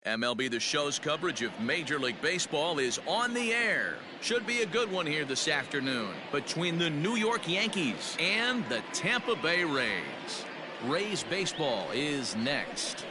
MLB The Show's coverage of Major League Baseball is on the air. Should be a good one here this afternoon between the New York Yankees and the Tampa Bay Rays. Rays baseball is next.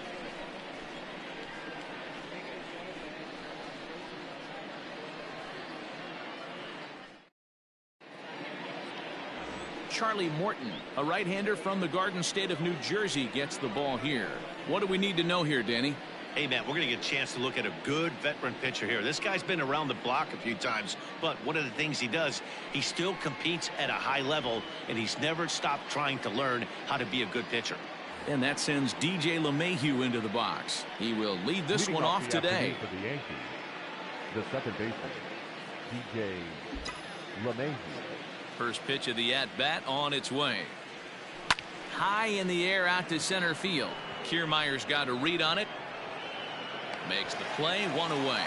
Charlie Morton, a right-hander from the Garden State of New Jersey, gets the ball here. What do we need to know here, Danny? Hey, man, we're going to get a chance to look at a good veteran pitcher here. This guy's been around the block a few times, but one of the things he does, he still competes at a high level, and he's never stopped trying to learn how to be a good pitcher. And that sends DJ LeMahieu into the box. He will lead this one off today. For the Yankees, the second baseman, DJ LeMahieu. First pitch of the at-bat on its way. High in the air out to center field. Kiermaier's got a read on it. Makes the play, one away.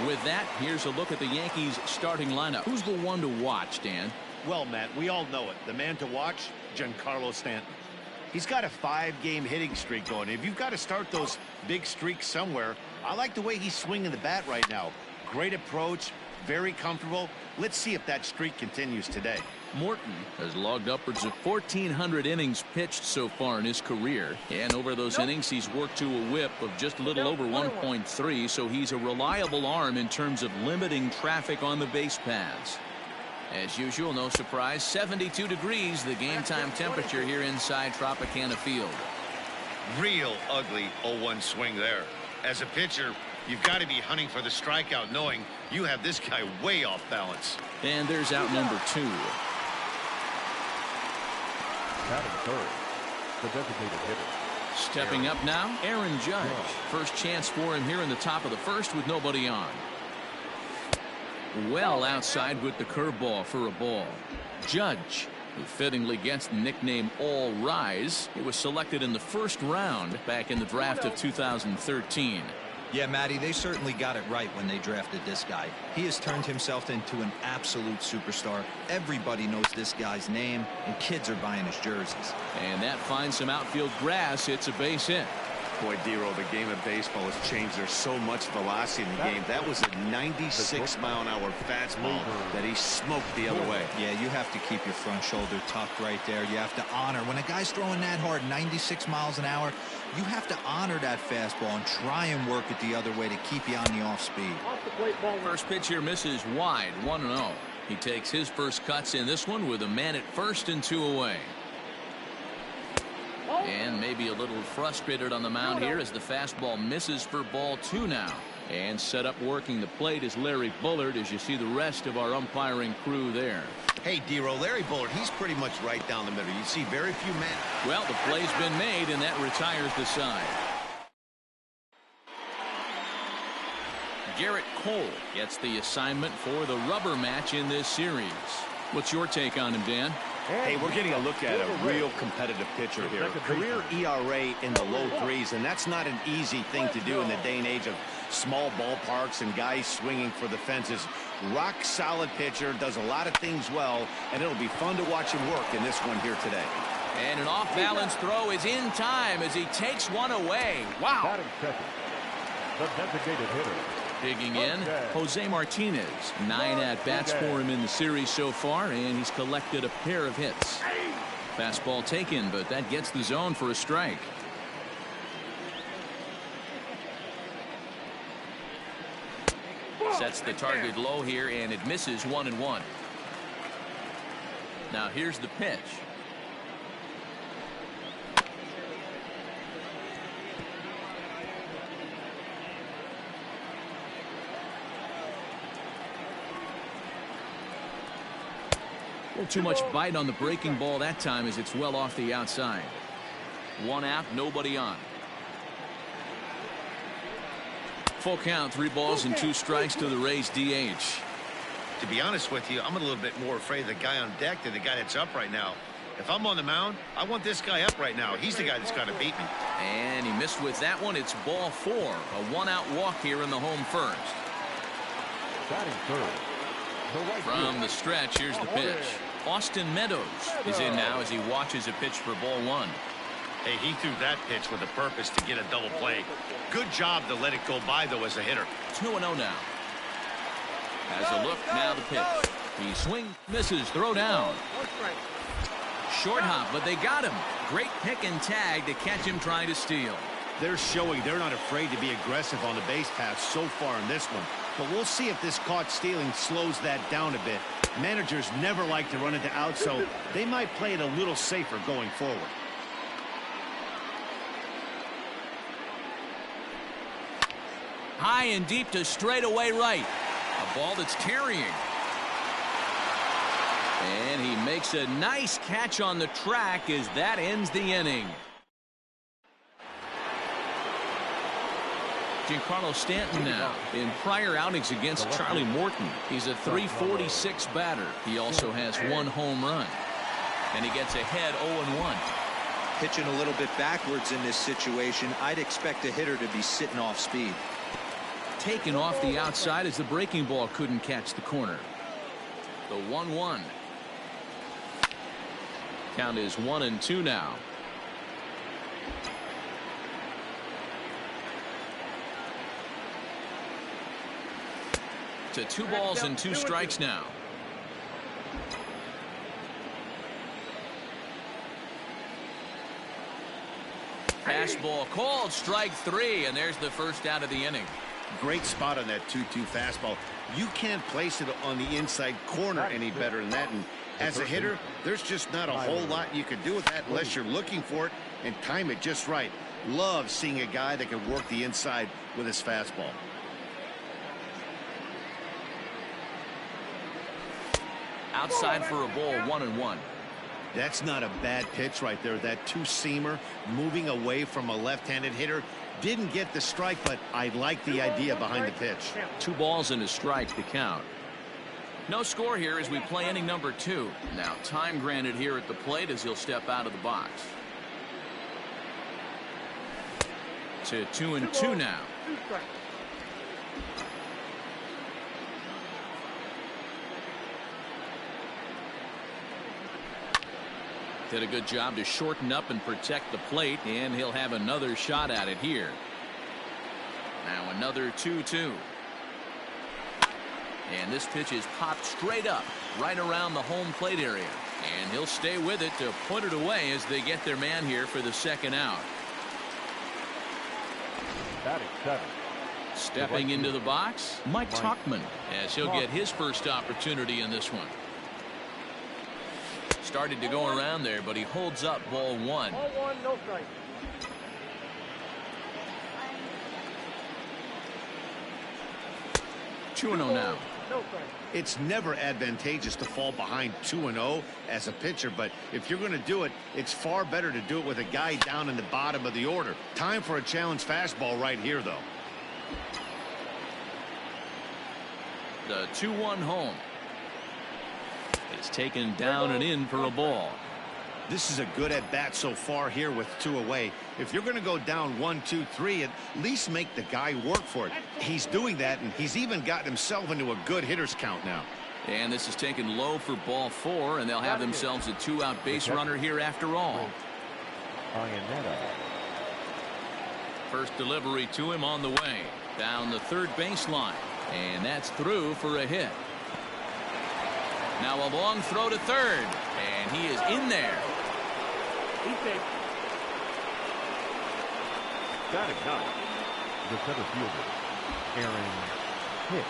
With that, here's a look at the Yankees starting lineup. Who's the one to watch, Dan? Well, Matt, we all know it. The man to watch, Giancarlo Stanton. He's got a 5-game hitting streak going. If you've got to start those big streaks somewhere, I like the way he's swinging the bat right now. Great approach, very comfortable. Let's see if that streak continues today. Morton has logged upwards of 1,400 innings pitched so far in his career. And over those innings, he's worked to a whip of just a little over 1.3, so he's a reliable arm in terms of limiting traffic on the base paths. As usual, no surprise, 72 degrees, the game time temperature here inside Tropicana Field. Real ugly 0-1 swing there. As a pitcher, you've got to be hunting for the strikeout, knowing you have this guy way off balance. And there's out number 2. Batting third, the designated hitter. Stepping up now, Aaron Judge. First chance for him here in the top of the first with nobody on. Well outside with the curveball for a ball. Judge, who fittingly gets the nickname All Rise. He was selected in the first round back in the draft of 2013. Yeah, Matty, they certainly got it right when they drafted this guy. He has turned himself into an absolute superstar. Everybody knows this guy's name, and kids are buying his jerseys. And that finds some outfield grass. It's a base hit. Boy, Dero, the game of baseball has changed. There's so much velocity in the game. That was a 96-mile-an-hour fastball that he smoked the other way. Yeah, you have to keep your front shoulder tucked right there. You have to honor. When a guy's throwing that hard, 96 miles an hour, you have to honor that fastball and try and work it the other way to keep you on the off speed. First pitch here misses wide, 1-0. He takes his first cuts in this one with a man at first and 2 away. And maybe a little frustrated on the mound here as the fastball misses for ball 2 now. And set up working the plate is Larry Bullard, as you see the rest of our umpiring crew there. Hey, Dero, Larry Bullard, he's pretty much right down the middle. You see very few men. Well, the play's been made, and that retires the side. Garrett Cole gets the assignment for the rubber match in this series. What's your take on him, Dan? Hey, we're getting a look at a real competitive pitcher here. Career ERA in the low 3s, and that's not an easy thing to do in the day and age of small ballparks and guys swinging for the fences. Rock solid pitcher, does a lot of things well, and it'll be fun to watch him work in this one here today. And an off-balance throw is in time as he takes one away. Wow. Batting second, the designated hitter. Digging in, Jose Martinez. 9 at-bats for him in the series so far, and he's collected a pair of hits. Fastball taken, but that gets the zone for a strike. Sets the target low here, and it misses 1-1. Now here's the pitch. Too much bite on the breaking ball that time as it's well off the outside. 1 out, nobody on. Full count, 3 balls and 2 strikes to the Rays DH. To be honest with you, I'm a little bit more afraid of the guy on deck than the guy that's up right now. If I'm on the mound, I want this guy up right now. He's the guy that's got to beat me. And he missed with that one. It's ball 4. A 1-out walk here in the home first. Batting third. From the stretch, here's the pitch. Austin Meadows is in now as he watches a pitch for ball 1. Hey, he threw that pitch with a purpose to get a double play. Good job to let it go by, though, as a hitter. 2-0 now. Has a look, now the pitch. He swings, misses, throw down. Short hop, but they got him. Great pick and tag to catch him trying to steal. They're showing they're not afraid to be aggressive on the base paths so far in this one. But we'll see if this caught stealing slows that down a bit. Managers never like to run into outs, so they might play it a little safer going forward. High and deep to straightaway right. A ball that's carrying. And he makes a nice catch on the track as that ends the inning. Giancarlo Stanton now. In prior outings against Charlie Morton, he's a .346 batter. He also has 1 home run. And he gets ahead 0-1. Pitching a little bit backwards in this situation, I'd expect a hitter to be sitting off speed. Taken off the outside as the breaking ball couldn't catch the corner. The 1-1. Count is 1-2 now. To 2 balls and 2 strikes now. Fastball called, strike 3, and there's the first out of the inning. Great spot on that 2-2 fastball. You can't place it on the inside corner any better than that. And as a hitter, there's just not a whole lot you can do with that unless you're looking for it and time it just right. Love seeing a guy that can work the inside with his fastball. Outside for a ball, 1-1. That's not a bad pitch right there. That 2-seamer moving away from a left-handed hitter. Didn't get the strike, but I like the idea behind the pitch. 2 balls and a strike to count. No score here as we play inning number 2. Now time granted here at the plate as he'll step out of the box. To 2-2 now. Did a good job to shorten up and protect the plate, and he'll have another shot at it here. Now another 2-2. And this pitch is popped straight up right around the home plate area. And he'll stay with it to put it away as they get their man here for the second out. Batting 7. Stepping into the box, Mike Tuchman, as he'll get his first opportunity in this one. Started to go around there, but he holds up ball 1. Ball 1, no strike. Two and 0 now. No strike. It's never advantageous to fall behind 2-0 as a pitcher, but if you're going to do it, it's far better to do it with a guy down in the bottom of the order. Time for a challenge fastball right here, though. The 2-1 home. It's taken down and in for a ball. This is a good at-bat so far here with 2 away. If you're going to go down 1, 2, 3, at least make the guy work for it. He's doing that, and he's even gotten himself into a good hitter's count now. And this is taken low for ball 4, and they'll have themselves a 2-out base runner here after all. First delivery to him on the way. Down the third baseline. And that's through for a hit. Now a long throw to third, and he is in there. Batting 9. The center fielder, Aaron Hicks.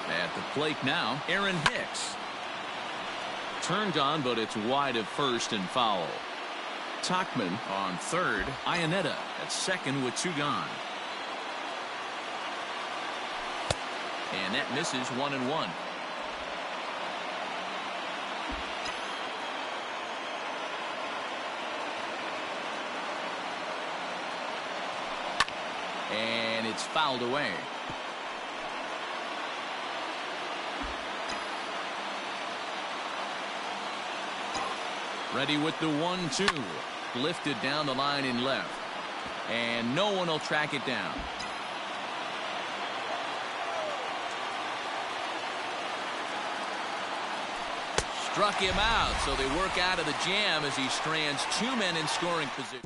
At the plate now, Aaron Hicks. Turned on, but it's wide of first and foul. Tuchman on third. Iannetta at second with 2 gone. And that misses 1-1. And it's fouled away. Ready with the 1-2. Lifted down the line in left. And no one will track it down. Struck him out, so they work out of the jam as he strands two men in scoring position.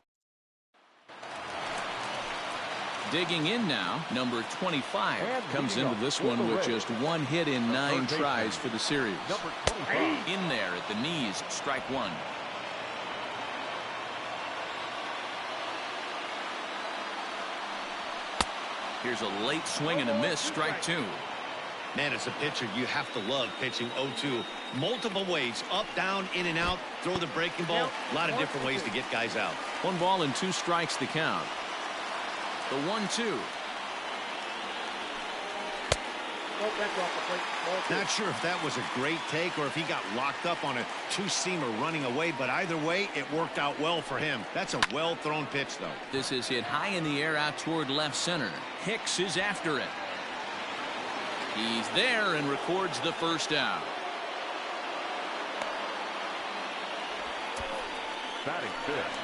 Digging in now, number 25 comes into this one with just one hit in 9 tries for the series. In there at the knees, strike one. Here's a late swing and a miss, strike two. Man, as a pitcher, you have to love pitching 0-2. Multiple ways, up, down, in and out, throw the breaking ball. A lot of different ways to get guys out. 1 ball and 2 strikes the count. The 1-2. Not sure if that was a great take or if he got locked up on a two-seamer running away, but either way, it worked out well for him. That's a well-thrown pitch, though. This is hit high in the air out toward left center. Hicks is after it. He's there and records the first out. Batting fifth,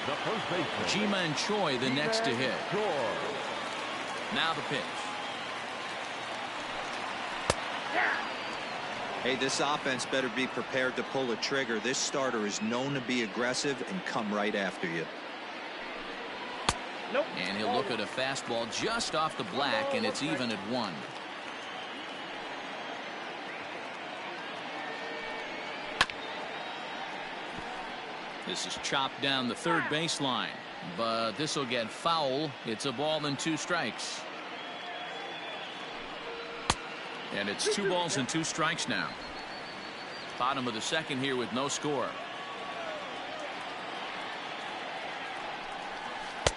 the first baseman, Ji-Man Choi, the next to hit. Now the pitch. Hey, this offense better be prepared to pull a trigger. This starter is known to be aggressive and come right after you. And he'll look at a fastball just off the black, and it's even at 1. This is chopped down the third baseline, but this will get foul. It's a ball and 2 strikes. And it's 2 balls and 2 strikes now. Bottom of the second here with no score.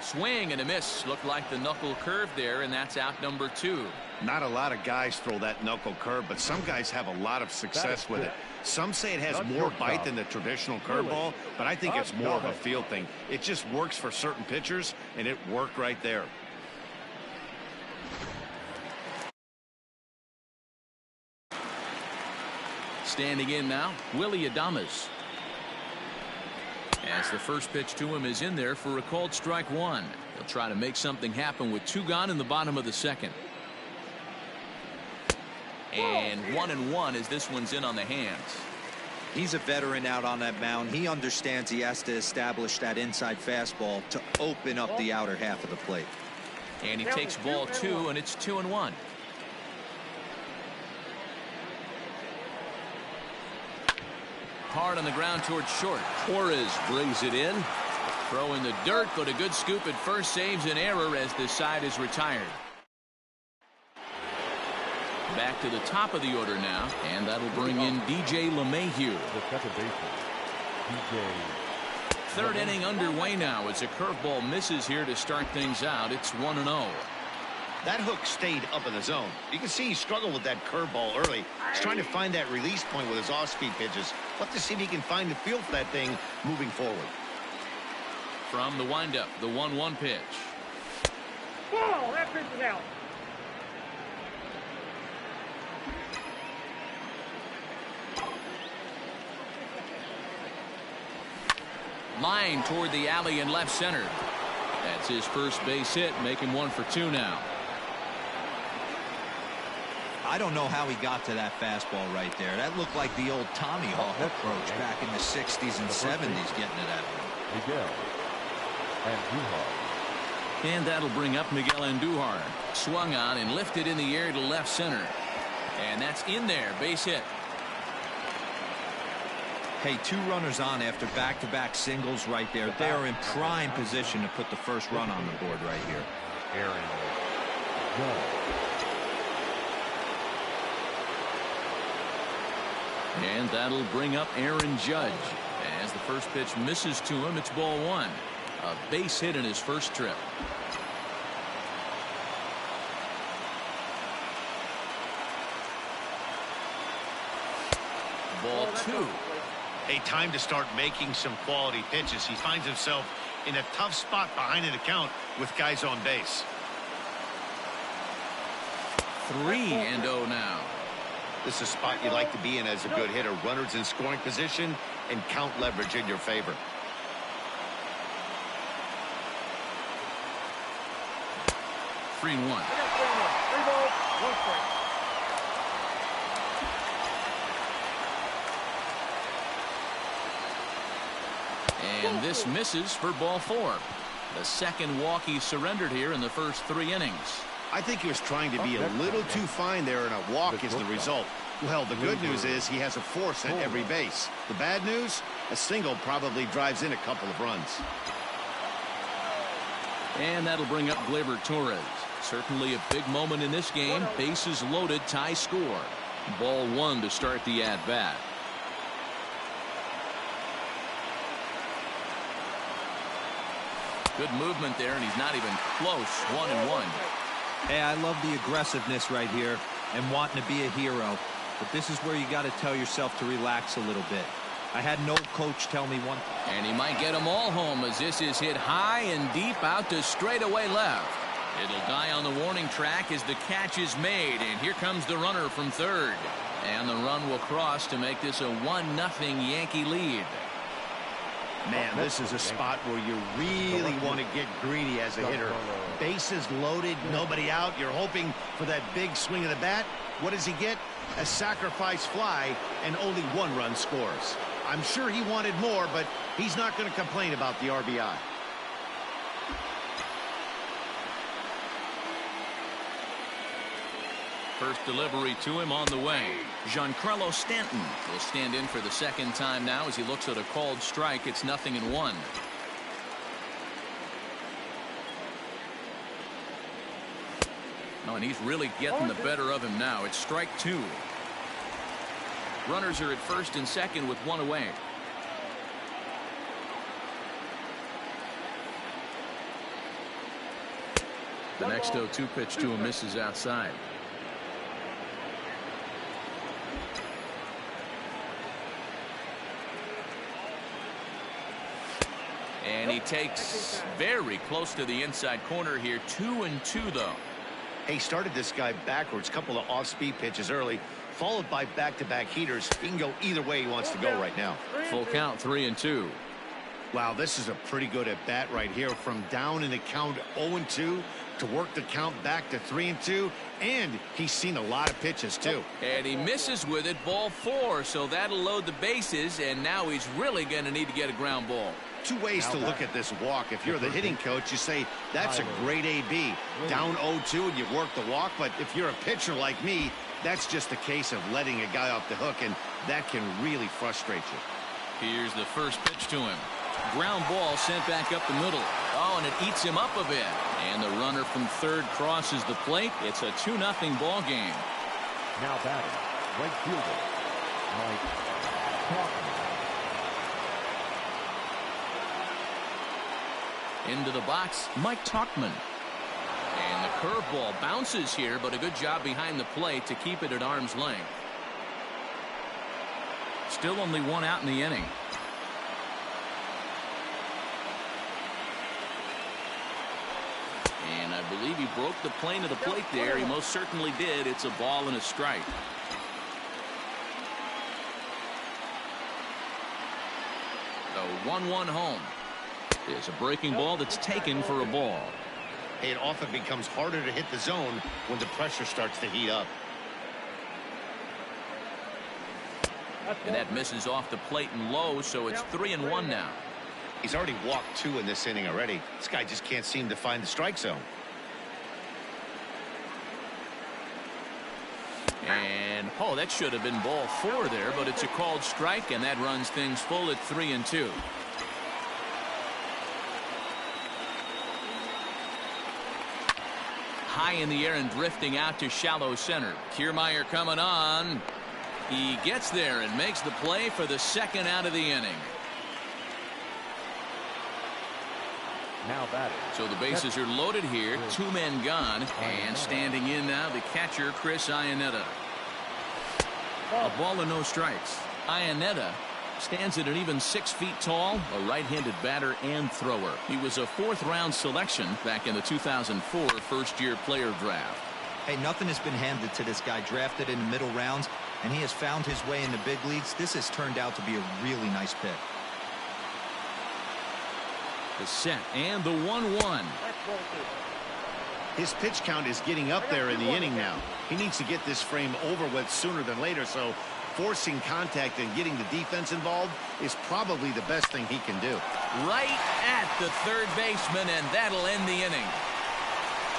Swing and a miss. Looked like the knuckle curve there, and that's out number 2. Not a lot of guys throw that knuckle curve, but some guys have a lot of success with it. Some say it has more bite than the traditional curveball, but I think it's more of a feel thing. It just works for certain pitchers, and it worked right there. Standing in now, Willie Adames. As the first pitch to him is in there for a called strike 1. He'll try to make something happen with 2 gone in the bottom of the second. And 1-1 as this one's in on the hands. He's a veteran out on that mound. He understands he has to establish that inside fastball to open up the outer half of the plate. And he takes ball 2, and it's 2-1. Hard on the ground towards short. Torres brings it in. Throw in the dirt, but a good scoop at first saves an error as this side is retired. Back to the top of the order now, and that'll bring in DJ LeMahieu. The second baseman, DJ. Third inning underway now as a curveball misses here to start things out. It's 1-0. That hook stayed up in the zone. You can see he struggled with that curveball early. He's trying to find that release point with his off-speed pitches. We'll have to see if he can find the feel for that thing moving forward. From the windup, the 1-1 pitch. Whoa, that pitch is out. Line toward the alley in left center. That's his first base hit, making 1 for 2 now. I don't know how he got to that fastball right there. That looked like the old Tommy Hawk approach back in the 60s and 70s, getting to that one. Miguel Andujar. And that'll bring up Miguel Andujar. Swung on and lifted in the air to left center. And that's in there, base hit. Hey, 2 runners on after back-to-back singles right there. They are in prime position to put the first run on the board right here. Aaron Judge. And that'll bring up Aaron Judge. As the first pitch misses to him, it's ball 1. A base hit in his first trip. Ball 2. Hey, time to start making some quality pitches. He finds himself in a tough spot behind an account with guys on base. 3-0 now. This is a spot you like to be in as a good hitter. Runners in scoring position and count leverage in your favor. Three and 1. 3 balls, 1 strike. And this misses for ball 4. The second walk he surrendered here in the first 3 innings. I think he was trying to be a little too fine there, and a walk is the result. Well, the good news is he has a force at every base. The bad news, a single probably drives in a couple of runs. And that'll bring up Gleyber Torres. Certainly a big moment in this game. Bases loaded, tie score. Ball 1 to start the at-bat. Good movement there, and he's not even close. 1-1. Hey, I love the aggressiveness right here and wanting to be a hero. But this is where you got to tell yourself to relax a little bit. I had no coach tell me one. And he might get them all home as this is hit high and deep out to straightaway left. It'll die on the warning track as the catch is made. And here comes the runner from third. And the run will cross to make this a 1-0 Yankee lead. Man, this is a spot where you really want to get greedy as a hitter. Bases loaded, nobody out. You're hoping for that big swing of the bat. What does he get? A sacrifice fly, and only 1 run scores. I'm sure he wanted more, but he's not going to complain about the RBI. First delivery to him on the way. Giancarlo Stanton will stand in for the second time now as he looks at a called strike. It's 0-1. Oh, and he's really getting the better of him now. It's strike 2. Runners are at first and second with 1 away. The next 0-2 pitch to him misses outside. And he takes very close to the inside corner here. 2-2 though. He started this guy backwards, couple of off-speed pitches early, followed by back-to-back heaters. He can go either way he wants to go right now. Full count, 3-2. Wow, this is a pretty good at-bat right here. From down in the count 0-2 to work the count back to 3-2. And he's seen a lot of pitches, too. And he misses with it, ball 4. So that'll load the bases, and now he's really going to need to get a ground ball. 2 ways to look at this walk. If you're the hitting coach, you say, that's a great AB. Down 0-2 and you work the walk. But if you're a pitcher like me, that's just a case of letting a guy off the hook, and that can really frustrate you. Here's the first pitch to him. Ground ball sent back up the middle. Oh, and it eats him up a bit. And the runner from third crosses the plate. It's a 2-0 ball game. Now batting, right fielder, Mike Morton. Into the box, Mike Tauchman. And the curveball bounces here, but a good job behind the plate to keep it at arm's length. Still only 1 out in the inning. And I believe he broke the plane of the plate there. He most certainly did. It's a ball and a strike. The 1-1 home. Is a breaking ball that's taken for a ball. It often becomes harder to hit the zone when the pressure starts to heat up. And that misses off the plate and low, so it's 3-1 now. He's already walked 2 in this inning already. This guy just can't seem to find the strike zone. And oh, that should have been ball 4 there, but it's a called strike, and that runs things full at 3-2. High in the air and drifting out to shallow center. Kiermaier coming on. He gets there and makes the play for the second out of the inning. Now batting. So the bases are loaded here. 2 men gone. And standing in now, the catcher, Chris Iannetta. A ball and no strikes. Iannetta stands at an even 6 feet tall, a right-handed batter and thrower. He was a 4th-round selection back in the 2004 first-year player draft. Hey, nothing has been handed to this guy. Drafted in the middle rounds, and he has found his way in the big leagues. This has turned out to be a really nice pick. The set and the 1-1. His pitch count is getting up there in the inning now. He needs to get this frame over with sooner than later, so forcing contact and getting the defense involved is probably the best thing he can do. Right at the third baseman, and that'll end the inning.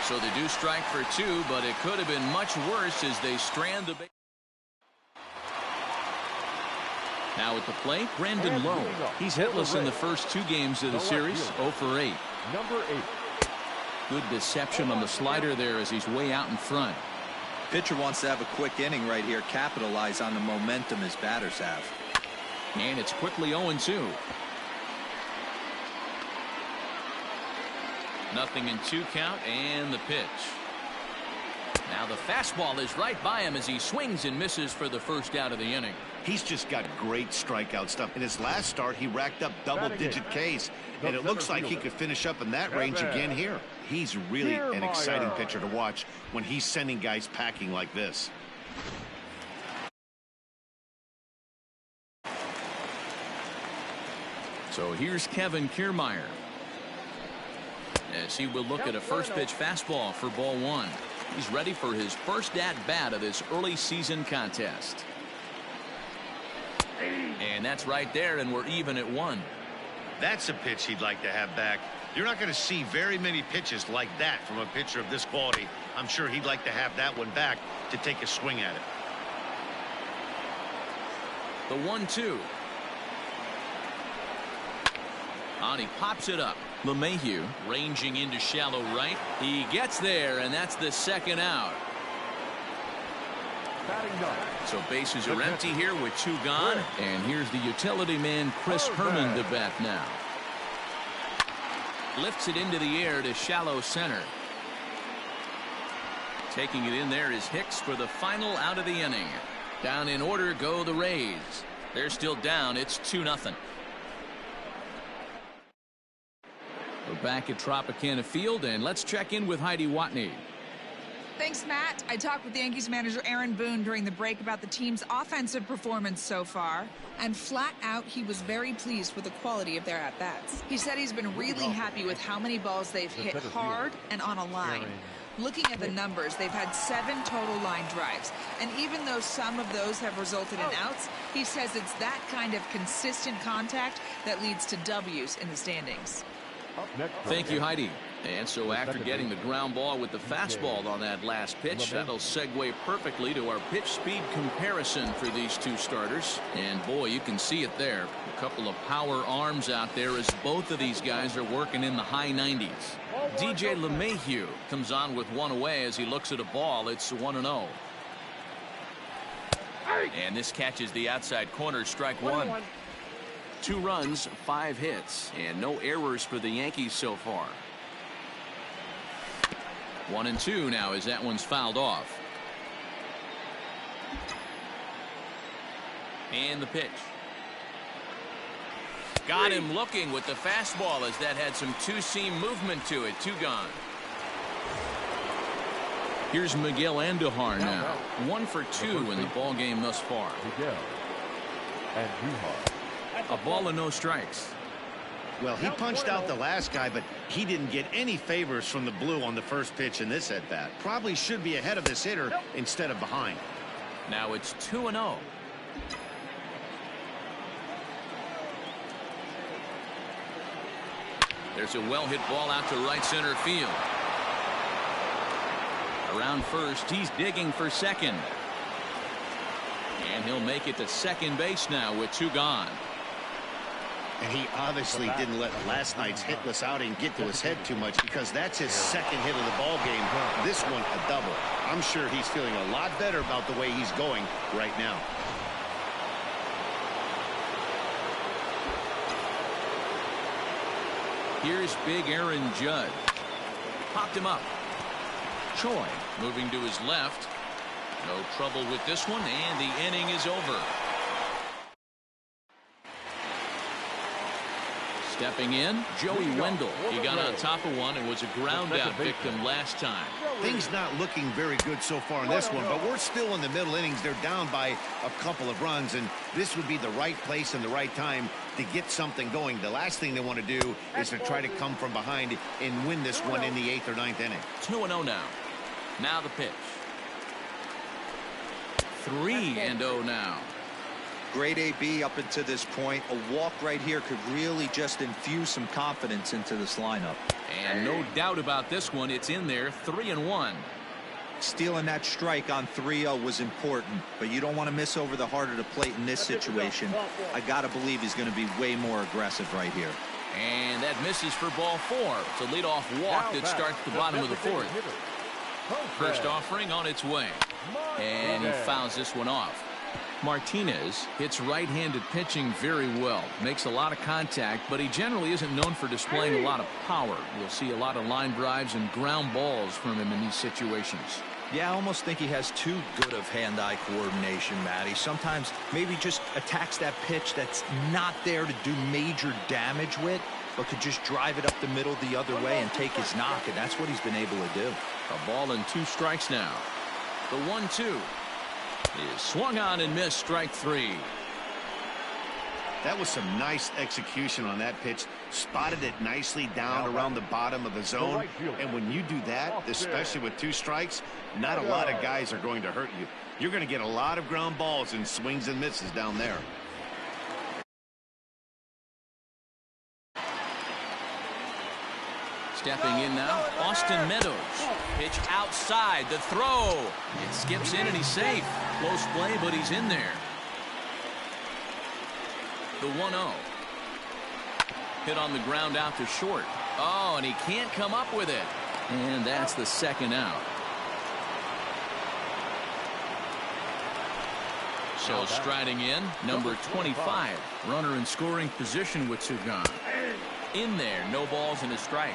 So they do strike for 2, but it could have been much worse as they strand the base. Now at the plate, Brandon Lowe. He's hitless in the first 2 games of the series, 0 for 8. Number 8. Good deception on the slider there as he's way out in front. Pitcher wants to have a quick inning right here, capitalize on the momentum his batters have. And it's quickly 0-2. Nothing in 2 count, and the pitch. Now the fastball is right by him as he swings and misses for the first out of the inning. He's just got great strikeout stuff. In his last start, he racked up double-digit Ks, and it looks like he could finish up in that range again here. He's really an exciting pitcher to watch when he's sending guys packing like this. So here's Kevin Kiermaier as he will look at a first pitch fastball for ball 1. He's ready for his first at-bat of this early season contest. And that's right there, and we're even at 1. That's a pitch he'd like to have back. You're not going to see very many pitches like that from a pitcher of this quality. I'm sure he'd like to have that one back to take a swing at it. The 1-2. On, he pops it up. LeMahieu ranging into shallow right. He gets there, and that's the second out. So bases are empty here with 2 gone. And here's the utility man, Chris Herman, to bat now. Lifts it into the air to shallow center. Taking it in there is Hicks for the final out of the inning. Down in order go the Rays. They're still down. It's 2-0. We're back at Tropicana Field, and let's check in with Heidi Watney. Thanks, Matt. I talked with Yankees manager Aaron Boone during the break about the team's offensive performance so far, and flat out, he was very pleased with the quality of their at-bats. He said he's been really happy with how many balls they've hit hard and on a line. Looking at the numbers, they've had 7 total line drives, and even though some of those have resulted in outs, he says it's that kind of consistent contact that leads to W's in the standings. Thank you, Heidi. And so after getting the ground ball with the fastball on that last pitch, that'll segue perfectly to our pitch speed comparison for these 2 starters. And boy, you can see it there. A couple of power arms out there as both of these guys are working in the high 90s. DJ LeMahieu comes on with 1 away as he looks at a ball. It's 1-0. And this catches the outside corner, strike 1. 2 runs, 5 hits, and no errors for the Yankees so far. 1-2 now as that one's fouled off. And the pitch. Got him looking with the fastball as that had some 2-seam movement to it. 2 gone. Here's Miguel Andujar now. 1 for 2 in the ball game thus far. Miguel Andujar. A ball and no strikes. Well, he punched out the last guy, but he didn't get any favors from the blue on the first pitch in this at-bat. Probably should be ahead of this hitter instead of behind. Now it's 2-0. There's a well-hit ball out to right center field. Around first, he's digging for second. And he'll make it to second base now with 2 gone. And he obviously didn't let last night's hitless outing get to his head too much, because that's his second hit of the ball game. This one a double. I'm sure he's feeling a lot better about the way he's going right now. Here's big Aaron Judge. Popped him up. Choi moving to his left. No trouble with this one, and the inning is over. Stepping in, Joey Wendell. He got on top of one and was a ground out victim last time. Things not looking very good so far in this one, but we're still in the middle innings. They're down by a couple of runs, and this would be the right place and the right time to get something going. The last thing they want to do is to try to come from behind and win this one in the 8th or 9th inning. 2-0 now. Now the pitch. 3-0 now. Great AB up until this point. A walk right here could really just infuse some confidence into this lineup. And no doubt about this one. It's in there, 3-1. Stealing that strike on 3-0 was important, but you don't want to miss over the heart of the plate in this situation. I got to believe he's going to be way more aggressive right here. And that misses for ball 4. It's a leadoff walk that starts the bottom of the 4th. First offering on its way. And he fouls this one off. Martinez hits right-handed pitching very well. Makes a lot of contact, but he generally isn't known for displaying a lot of power. You'll see a lot of line drives and ground balls from him in these situations. Yeah, I almost think he has too good of hand-eye coordination, Matty. Sometimes maybe just attacks that pitch that's not there to do major damage with, but could just drive it up the middle the other way and take his knock, and that's what he's been able to do. A ball and 2 strikes now. The 1-2 is swung on and missed, strike 3. That was some nice execution on that pitch. Spotted it nicely down around the bottom of the zone. And when you do that, especially with 2 strikes, not a lot of guys are going to hurt you. You're going to get a lot of ground balls and swings and misses down there. Stepping in now, Austin Meadows. Pitch outside, the throw. It skips in and he's safe. Close play, but he's in there. The 1-0. Hit on the ground out to short. Oh, and he can't come up with it. And that's the 2nd out. So striding in, number 25. Runner in scoring position with 2 gone. In there, no balls and a strike.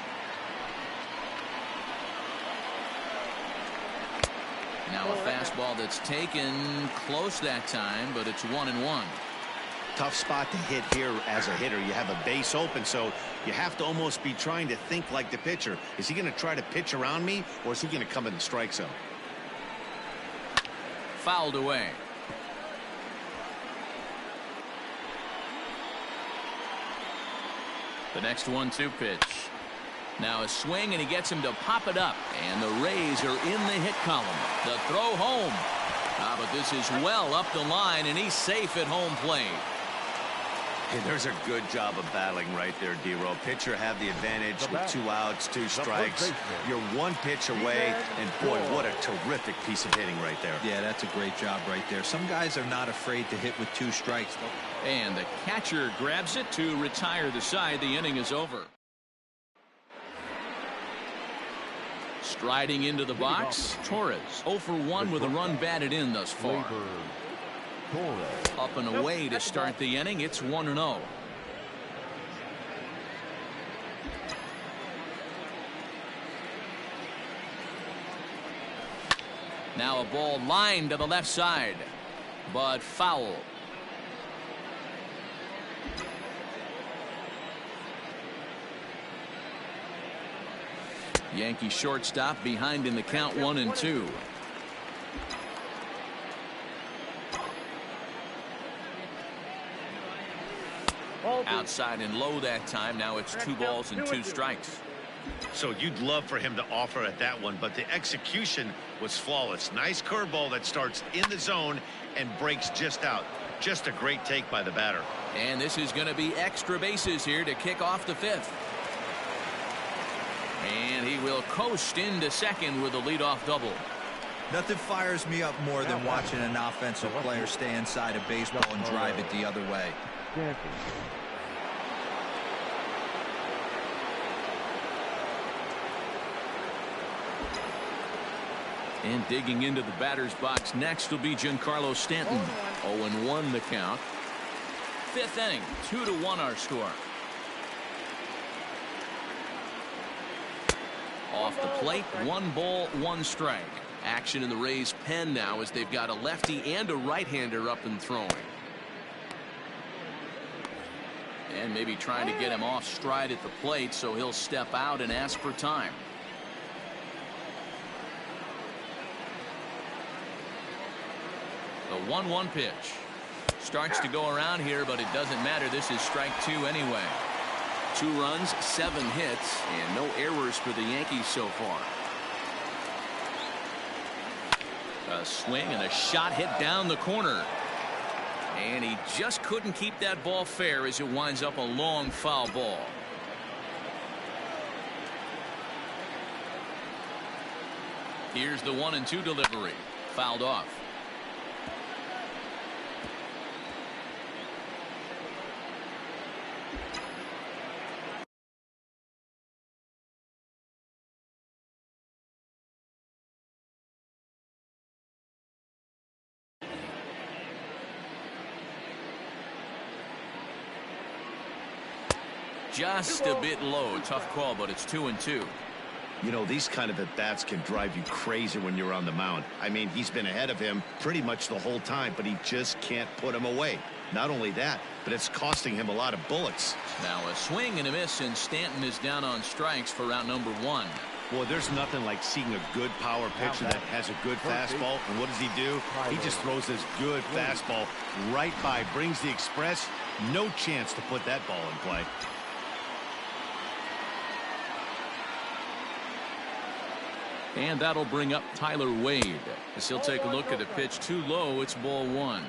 Now a fastball that's taken close that time, but it's 1-1. Tough spot to hit here as a hitter. You have a base open, so you have to almost be trying to think like the pitcher. Is he going to try to pitch around me, or is he going to come in the strike zone? Fouled away. The next 1-2 pitch. Now a swing, and he gets him to pop it up. And the Rays are in the hit column. The throw home. But this is well up the line, and he's safe at home plate. Hey, there's a good job of battling right there, D-Row. Pitcher have the advantage with 2 outs, 2 strikes. You're 1 pitch away, and boy, what a terrific piece of hitting right there. Yeah, that's a great job right there. Some guys are not afraid to hit with 2 strikes. And the catcher grabs it to retire the side. The inning is over. Striding into the box, Torres 0 for 1 with a run batted in thus far. Up and away to start the inning. It's 1-0. Now a ball lined to the left side, but foul. Yankee shortstop behind in the count, 1-2. Outside and low that time. Now it's 2 balls and 2 strikes. So you'd love for him to offer at that one, but the execution was flawless. Nice curveball that starts in the zone and breaks just out. Just a great take by the batter. And this is going to be extra bases here to kick off the 5th. And he will coast into second with a leadoff double. Nothing fires me up more than watching an offensive player stay inside a baseball and drive it the other way. And digging into the batter's box next will be Giancarlo Stanton. 0-1 the count. 5th inning, 2-1 our score. Off the plate, 1 ball, 1 strike. Action in the Rays' pen now as they've got a lefty and a right-hander up and throwing. And maybe trying to get him off stride at the plate, so he'll step out and ask for time. The 1-1 pitch. Starts to go around here, but it doesn't matter. This is strike 2 anyway. 2 runs, 7 hits, and no errors for the Yankees so far. A swing and a shot hit down the corner. And he just couldn't keep that ball fair as it winds up a long foul ball. Here's the 1-2 delivery. Fouled off. Just a bit low. Tough call, but it's 2-2. You know, these kind of at-bats can drive you crazy when you're on the mound. I mean, he's been ahead of him pretty much the whole time, but he just can't put him away. Not only that, but it's costing him a lot of bullets. Now a swing and a miss, and Stanton is down on strikes for round number 1. Boy, there's nothing like seeing a good power pitcher that has a good fastball. And what does he do? He just throws this good fastball right by, brings the express. No chance to put that ball in play. And that'll bring up Tyler Wade as he'll take a look at a pitch too low. It's ball 1.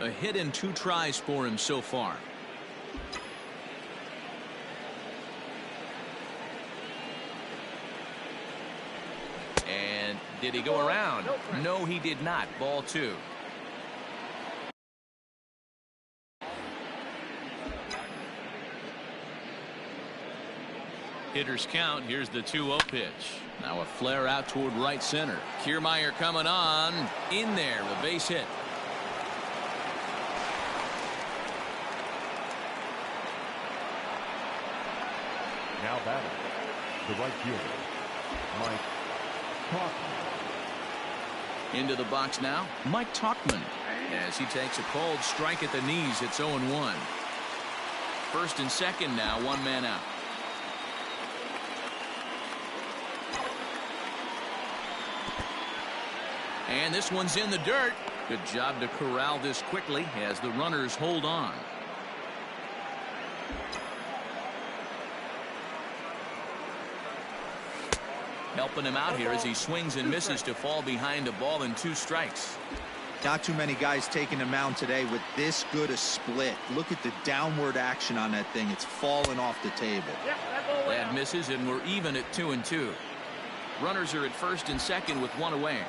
A hit in 2 tries for him so far. And did he go around? No, he did not. Ball 2. Hitters count. Here's the 2-0 pitch. Now a flare out toward right center. Kiermaier coming on. In there. A base hit. Now batting, the right fielder, Mike Tauchman. Into the box now, Mike Tauchman. As he takes a cold strike at the knees, it's 0-1. First and second now, 1 man out. And this one's in the dirt. Good job to corral this quickly as the runners hold on. Helping him out here as he swings and misses to fall behind a ball and 2 strikes. Not too many guys taking the mound today with this good a split. Look at the downward action on that thing. It's falling off the table. That misses, and we're even at 2-2. Runners are at first and second with 1 away.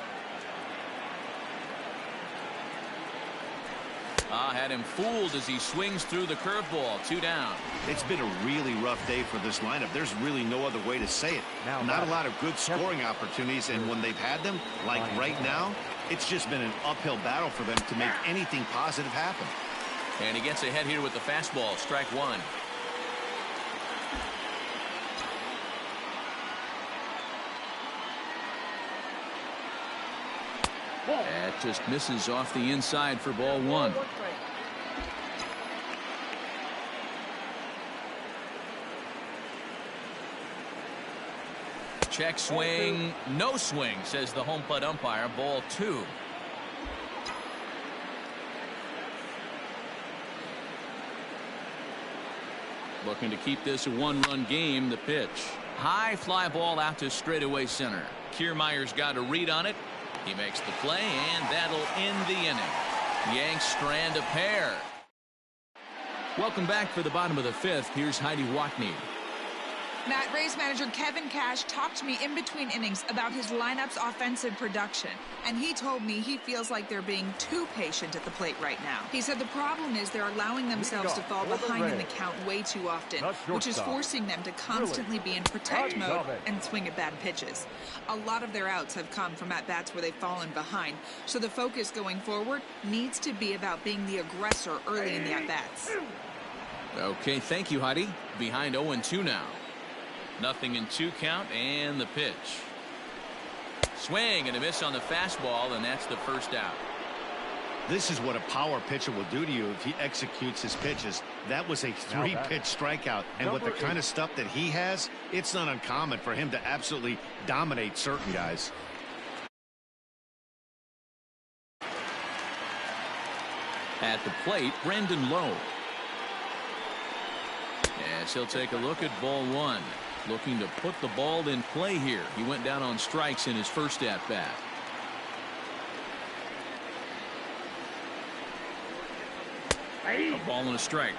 Had him fooled as he swings through the curveball. 2 down. It's been a really rough day for this lineup. There's really no other way to say it. Not a lot of good scoring opportunities, and when they've had them, like right now, it's just been an uphill battle for them to make anything positive happen. And he gets ahead here with the fastball. Strike 1. That just misses off the inside for ball 1. Check swing. No swing, says the home plate umpire. Ball 2. Looking to keep this a 1-run game. The pitch. High fly ball out to straightaway center. Kiermaier's got a read on it. He makes the play, and that'll end the inning. Yanks strand a pair. Welcome back for the bottom of the 5th. Here's Heidi Watney. Matt, Rays manager Kevin Cash talked to me in between innings about his lineup's offensive production, and he told me he feels like they're being too patient at the plate right now. He said the problem is they're allowing themselves to fall behind in the count way too often, which is forcing them to constantly be in protect mode and swing at bad pitches. A lot of their outs have come from at-bats where they've fallen behind, so the focus going forward needs to be about being the aggressor early in the at-bats. Okay, thank you, Heidi. Behind 0-2 now. Nothing in 2 count, and the pitch. Swing and a miss on the fastball, and that's the first out. This is what a power pitcher will do to you if he executes his pitches. That was a 3-pitch strikeout, and with the kind of stuff that he has, it's not uncommon for him to absolutely dominate certain guys. At the plate, Brandon Lowe. Yes, he'll take a look at ball 1. Looking to put the ball in play here. He went down on strikes in his first at-bat. A ball and a strike.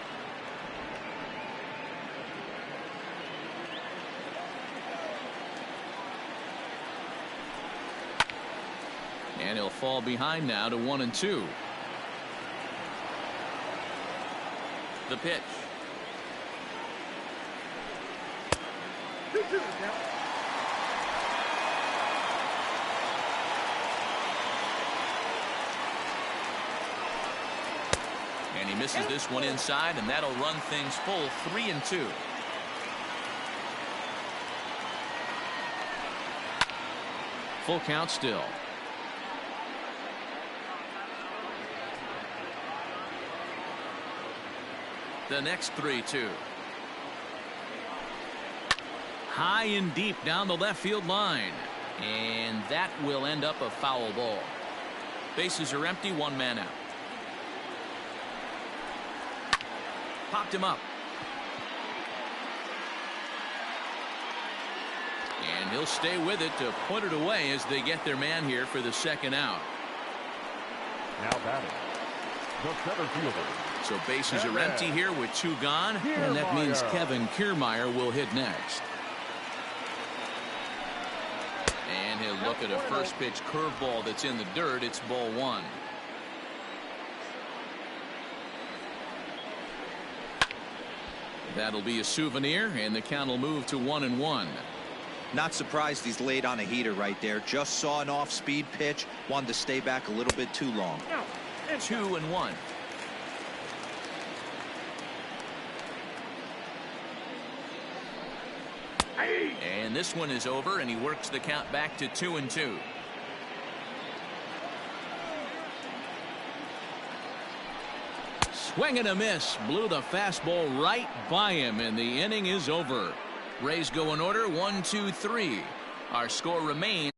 And he'll fall behind now to 1-2. The pitch. And he misses this one inside, and that'll run things full 3-2. Full count still. The next 3-2. High and deep down the left field line. And that will end up a foul ball. Bases are empty, one man out. Popped him up. And he'll stay with it to put it away as they get their man here for the second out. Now batting, the center fielder. So bases are empty here with two gone, and that means Kevin Kiermaier will hit next. And he'll look at a first pitch curveball that's in the dirt. It's ball one. That'll be a souvenir, and the count will move to 1-1. Not surprised he's laid on a heater right there. Just saw an off-speed pitch. Wanted to stay back a little bit too long. 2-1. And this one is over, and he works the count back to 2-2. Swing and a miss. Blew the fastball right by him, and the inning is over. Rays go in order, 1-2-3. Our score remains.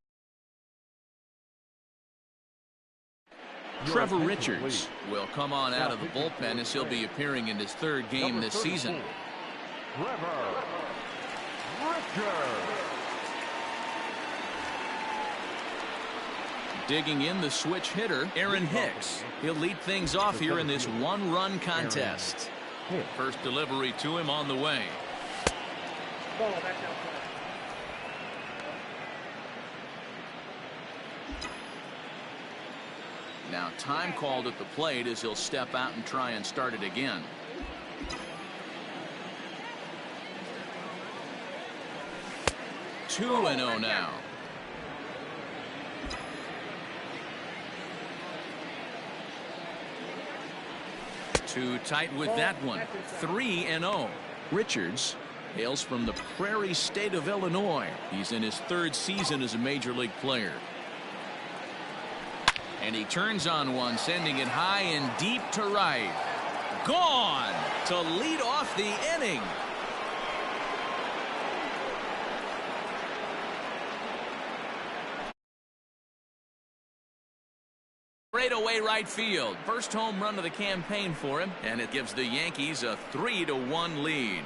Trevor Richards will come on out of the bullpen as he'll be appearing in his third game this season. Trevor Richards. Digging in the switch hitter, Aaron Hicks. He'll lead things off here in this one-run contest. First delivery to him on the way. Ball, that's outside. Now time called at the plate as he'll step out and try and start it again. Two 2-0 now. Too tight with that one. 3-0. Richards hails from the Prairie State of Illinois. He's in his third season as a major league player. And he turns on one, sending it high and deep to right. Gone to lead off the inning. Straightaway right field. First home run of the campaign for him, and it gives the Yankees a 3-1 lead.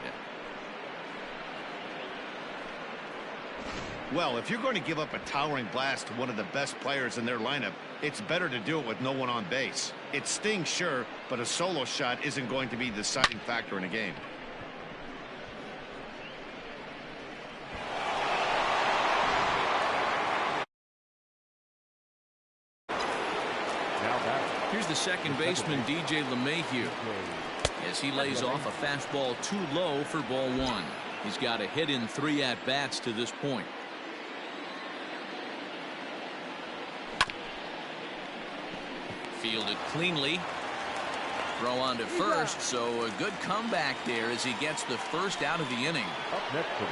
Well, if you're going to give up a towering blast to one of the best players in their lineup, it's better to do it with no one on base. It stings, sure, but a solo shot isn't going to be the deciding factor in a game. Here's the second baseman, DJ LeMahieu, as he lays off a fastball too low for ball one. He's got a hit in 3 at-bats to this point. Fielded cleanly. Throw on to first, so a good comeback there as he gets the first out of the inning. Up next for the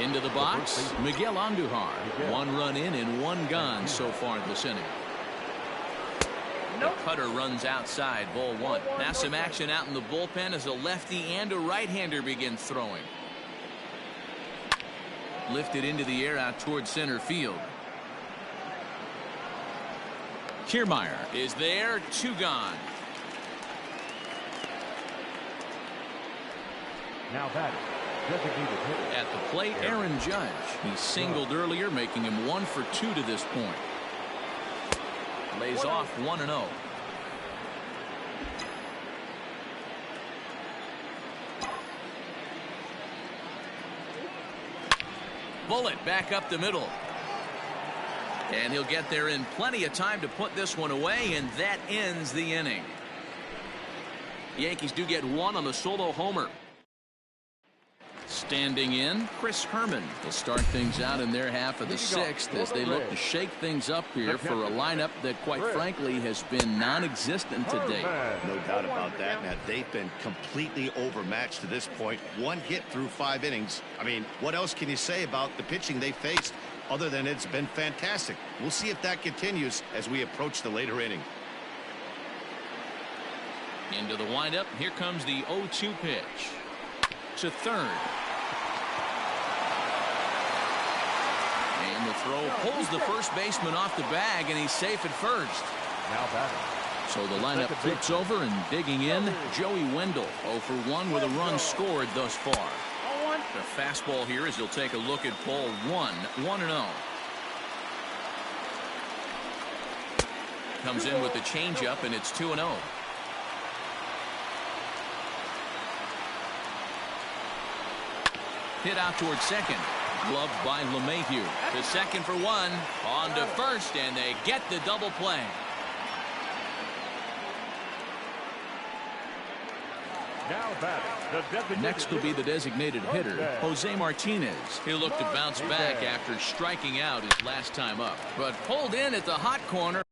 Yankees. Into the box, Miguel Andujar. 1 run in and 1 gone so far this inning. The cutter runs outside, ball 1. Now some action out in the bullpen as a lefty and a right-hander begins throwing. Lifted into the air out towards center field. Kiermaier is there, 2 gone. Now batting, designated hitter. At the plate, Aaron Judge. He singled earlier, making him 1 for 2 to this point. Lays off 1-0. bullet back up the middle. And he'll get there in plenty of time to put this one away, and that ends the inning. The Yankees do get one on the solo homer. Standing in, Chris Herman will start things out in their half of the sixth as they look to shake things up here for a lineup that, quite frankly, has been non-existent to date. No doubt about that, Matt. They've been completely overmatched to this point. One hit through 5 innings. I mean, what else can you say about the pitching they faced other than it's been fantastic? We'll see if that continues as we approach the later inning. Into the windup. Here comes the 0-2 pitch. To third. And the throw pulls the first baseman off the bag, and he's safe at first. Now batting. So the lineup flips over, and digging in, Joey Wendell 0 for 1 with a run scored thus far. The fastball here as he'll take a look at ball 1, 1-0. Comes in with the changeup, and it's 2-0. Hit out towards second. Gloved by LeMahieu. To second for 1. On to first, and they get the double play. Now batting. Next will be the designated hitter, Jose Martinez. He'll look to bounce back after striking out his last time up. But pulled in at the hot corner.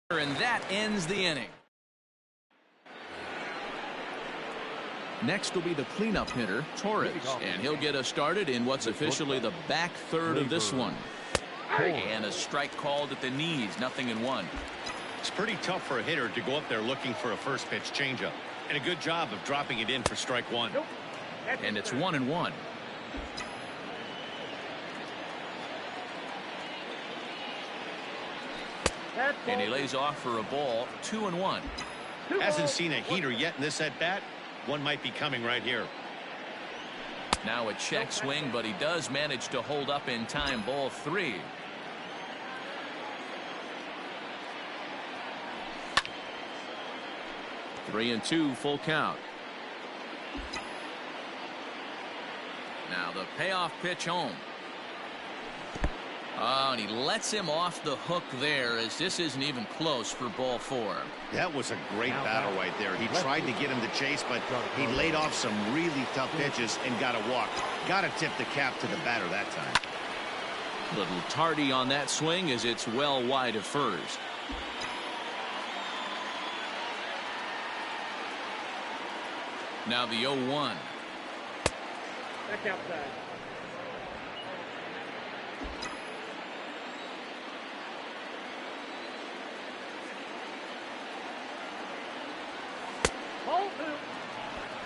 And that ends the inning. Next will be the cleanup hitter, Torres, and he'll get us started in what's officially the back third of this one. And a strike called at the knees, 0-1. It's pretty tough for a hitter to go up there looking for a first pitch changeup, and a good job of dropping it in for strike 1. And it's 1-1. And he lays off for a ball, 2-1. Hasn't seen a heater yet in this at bat. One might be coming right here. Now a check swing, but he does manage to hold up in time, ball 3. Three and 2, full count. Now the payoff pitch home. Oh, and he lets him off the hook there, as this isn't even close for ball 4. That was a great battle right there. He tried to get him to chase, but he laid off some really tough pitches and got a walk. Got to tip the cap to the batter that time. Little tardy on that swing, as it's well wide of first. Now the 0-1. Back outside.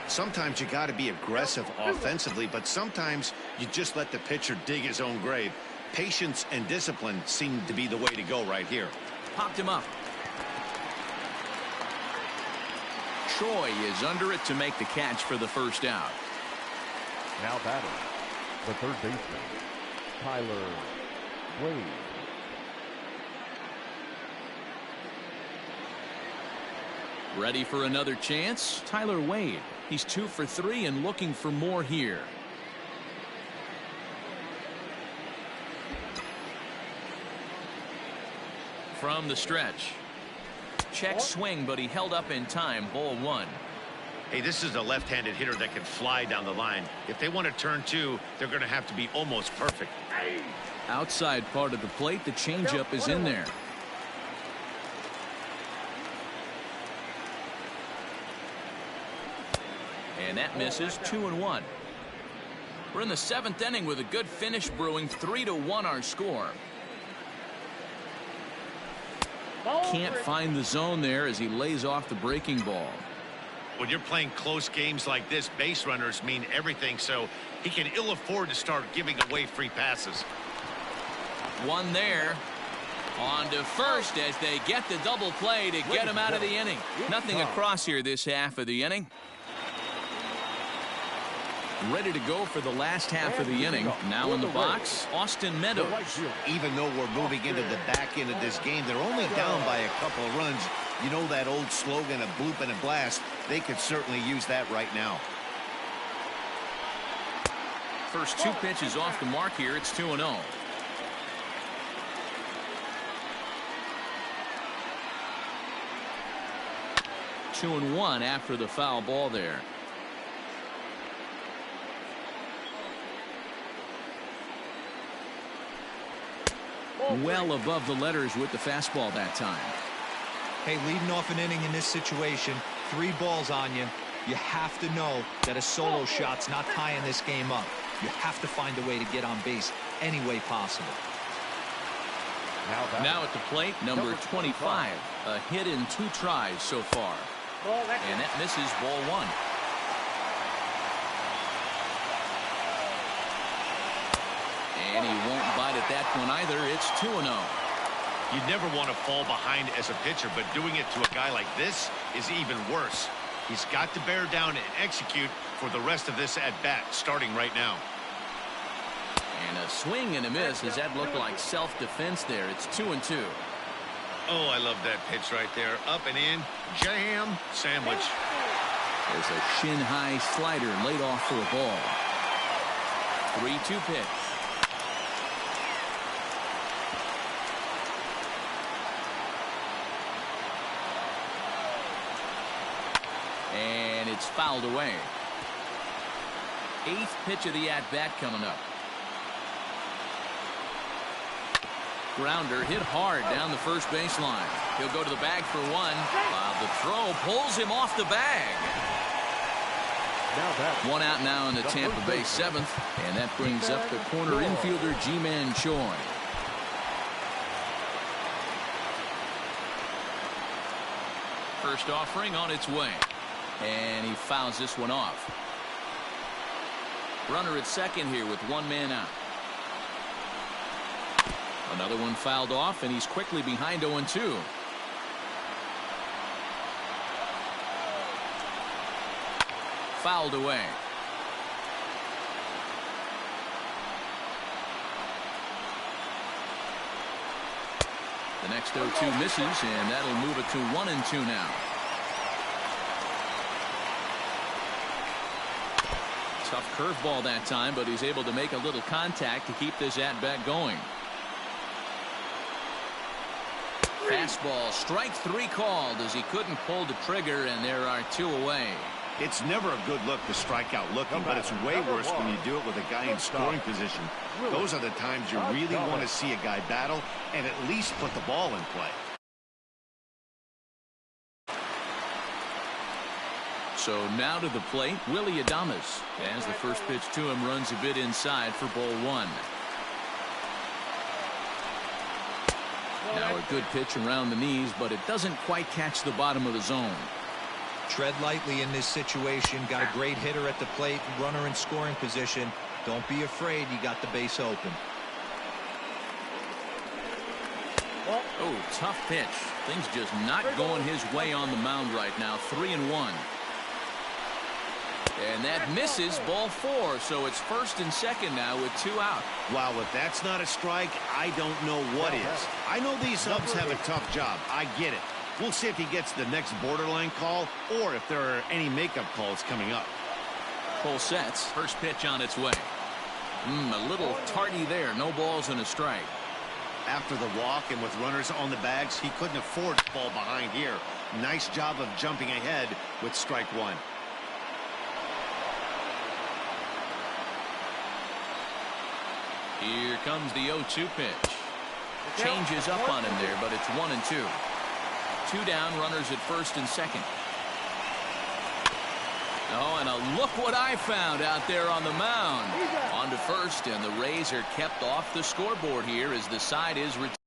Sometimes you got to be aggressive offensively, but sometimes you just let the pitcher dig his own grave. Patience and discipline seem to be the way to go right here. Popped him up. Troy is under it to make the catch for the first out. Now batting, the third baseman, Tyler Wade. Ready for another chance? Tyler Wade. He's 2 for 3 and looking for more here. From the stretch. Check swing, but he held up in time. Ball 1. Hey, this is a left-handed hitter that can fly down the line. If they want to turn 2, they're going to have to be almost perfect. Outside part of the plate, the changeup is in there. And that misses. 2-1. We're in the 7th inning with a good finish brewing. 3-1 our score. Can't find the zone there as he lays off the breaking ball. When you're playing close games like this, base runners mean everything, so he can ill afford to start giving away free passes. One there. On to first as they get the double play to get him out of the inning. Nothing across here this half of the inning. Ready to go for the last half of the inning. Now in the box, Austin Meadows. Even though we're moving into the back end of this game, they're only down by a couple of runs. You know that old slogan, a bloop and a blast. They could certainly use that right now. First 2 pitches off the mark here. It's 2-0. Two and 1 after the foul ball there. Well above the letters with the fastball that time. Hey, leading off an inning in this situation, 3 balls on you. You have to know that a solo shot's not tying this game up. You have to find a way to get on base any way possible. Now at the plate, number 25. A hit in 2 tries so far. And that misses. Ball 1. And he won't bite at that one either. It's 2-0. You never want to fall behind as a pitcher, but doing it to a guy like this is even worse. He's got to bear down and execute for the rest of this at-bat, starting right now. And a swing and a miss. Does that look like self-defense there? It's 2-2. Oh, I love that pitch right there. Up and in, jam, sandwich. There's a shin-high slider laid off for a ball. 3-2 pitch. And it's fouled away. 8th pitch of the at-bat coming up. Grounder hit hard down the first baseline. He'll go to the bag for 1. While the throw pulls him off the bag. 1 out now in the Tampa Bay 7th. And that brings up the corner infielder Ji-Man Choi. First offering on its way. And he fouls this one off. Runner at second here with 1 man out. Another one fouled off, and he's quickly behind 0-2. Fouled away. The next 0-2 misses, and that'll move it to 1-2 now. Tough curveball that time, but he's able to make a little contact to keep this at-bat going. Fastball, strike 3 called as he couldn't pull the trigger, and there are 2 away. It's never a good look to strike out looking, but it's way worse when you do it with a guy in scoring position. Those are the times you really want to see a guy battle and at least put the ball in play. So now to the plate, Willie Adames, as the first pitch to him runs a bit inside for ball 1. Now a good pitch around the knees, but it doesn't quite catch the bottom of the zone. Tread lightly in this situation. Got a great hitter at the plate, runner in scoring position. Don't be afraid, you got the base open. Oh, tough pitch. Things just not going his way on the mound right now. 3-1. And that misses, ball 4, so it's first and second now with 2 out. Wow, if that's not a strike, I don't know what is. I know these subs have a tough job. I get it. We'll see if he gets the next borderline call or if there are any makeup calls coming up. Full sets. First pitch on its way. A little tardy there. No balls and a strike. After the walk and with runners on the bags, he couldn't afford to fall behind here. Nice job of jumping ahead with strike 1. Here comes the 0-2 pitch. Changes up on him there, but it's 1-2. 2 down, runners at first and second. Oh, and look what I found out there on the mound. On to first, and the Rays are kept off the scoreboard here as the side is retired.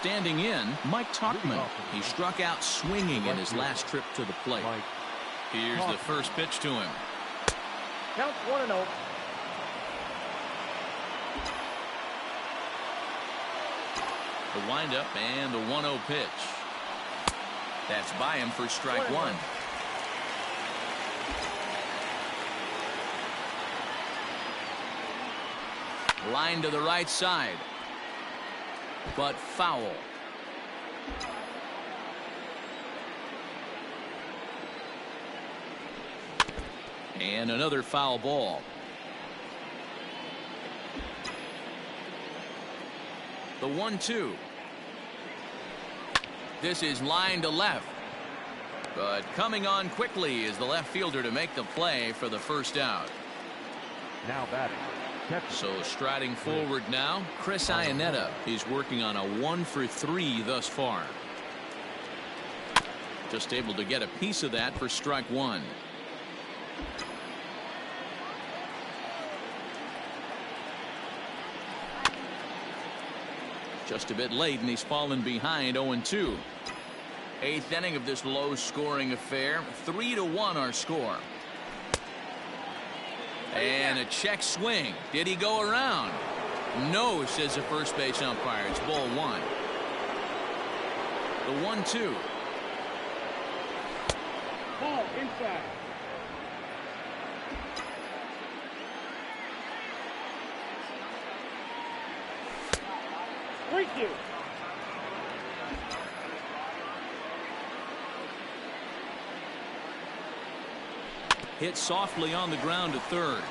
Standing in, Mike Tauchman. He struck out swinging in his last trip to the plate. Here's the first pitch to him. Count 1-0. The windup and the 1-0 pitch. That's by him for strike one. Line to the right side, but foul. And another foul ball. The 1-2. This is line to left, but coming on quickly is the left fielder to make the play for the first out. Now batting. So striding forward now, Chris Iannetta. He's working on a 1-for-3 thus far. Just able to get a piece of that for strike one. Just a bit late, and he's fallen behind 0-2. Eighth inning of this low-scoring affair. 3-1 our score. And a check swing. Did he go around? No, says the first base umpire. It's ball one. The 1-2. Ball inside. Thank you. Hit softly on the ground to third.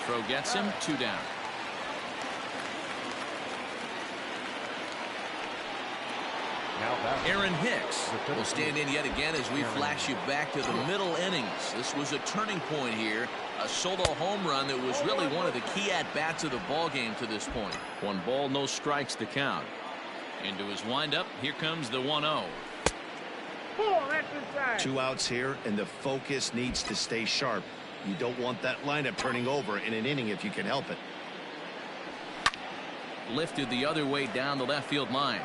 Throw gets him, 2 down. Aaron Hicks will stand in yet again as we flash you back to the middle innings. This was a turning point here. A solo home run that was really one of the key at-bats of the ball game to this point. 1 ball, no strikes to count. Into his windup, here comes the 1-0. 2 outs here, and the focus needs to stay sharp. You don't want that lineup turning over in an inning if you can help it. Lifted the other way down the left field line.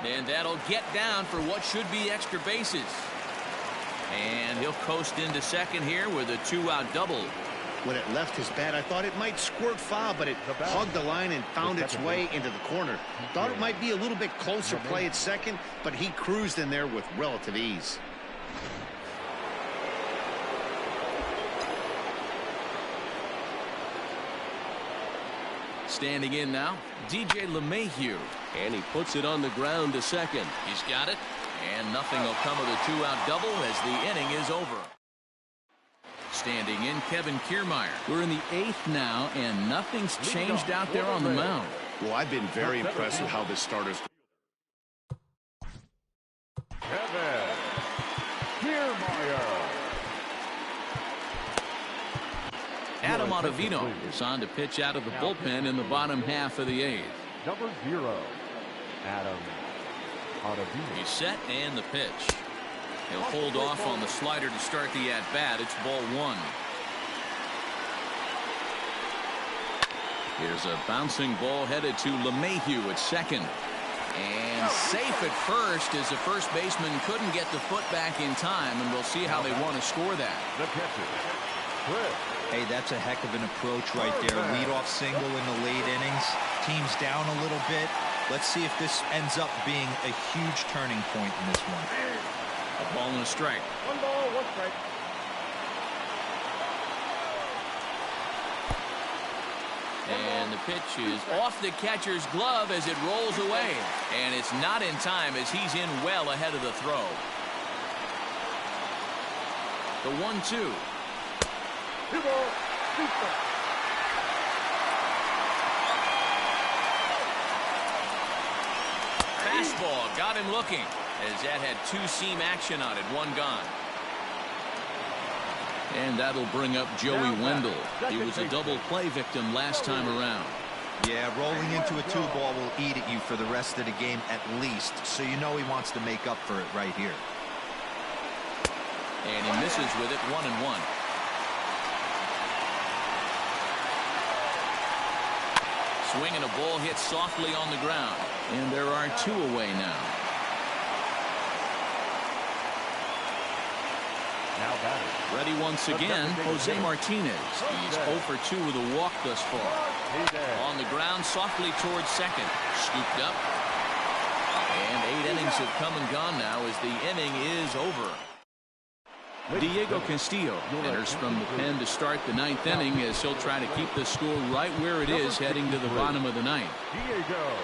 And that'll get down for what should be extra bases. And he'll coast into second here with a 2-out double. When it left his bat, I thought it might squirt foul, but it hugged the line and found its way into the corner. Thought it might be a little bit closer play at second, but he cruised in there with relative ease. Standing in now, DJ LeMahieu. And he puts it on the ground to second. He's got it. And nothing will come of the 2-out double as the inning is over. Standing in, Kevin Kiermaier. We're in the 8th now, and nothing's changed out there on the mound. Well, I've been very impressed with how this starter's. Kevin Kiermaier. Adam Ottavino is on to pitch out of the bullpen in the bottom half of the 8th. Number 0, Adam Ottavino. He's set and the pitch. He'll hold off on the slider to start the at-bat. It's ball one. Here's a bouncing ball headed to LeMahieu at second. And safe at first as the first baseman couldn't get the foot back in time, and we'll see how they want to score that. The catcher. Hey, that's a heck of an approach right there. Leadoff single in the late innings. Team's down a little bit. Let's see if this ends up being a huge turning point in this one. A ball and a strike. 1 ball, 1 strike. And the pitch is off the catcher's glove as it rolls away. And it's not in time as he's in well ahead of the throw. The 1-2. 2 balls, 2 strikes. Fastball got him looking as that had 2-seam action on it. 1 gone. And that'll bring up Joey Wendell. He was a double play victim last time around. Yeah, rolling into a 2-ball will eat at you for the rest of the game at least. So you know he wants to make up for it right here. And he misses with it. 1-1. Swing and a ball hit softly on the ground. And there are 2 away now. Now batting. Ready once again, Jose Martinez. He's 0 for 2 with a walk thus far. On the ground, softly towards second. Scooped up. And 8 innings have come and gone now as the inning is over. Diego Castillo enters from the pen to start the 9th inning as he'll try to keep the score right where it is heading to the bottom of the 9th. Diego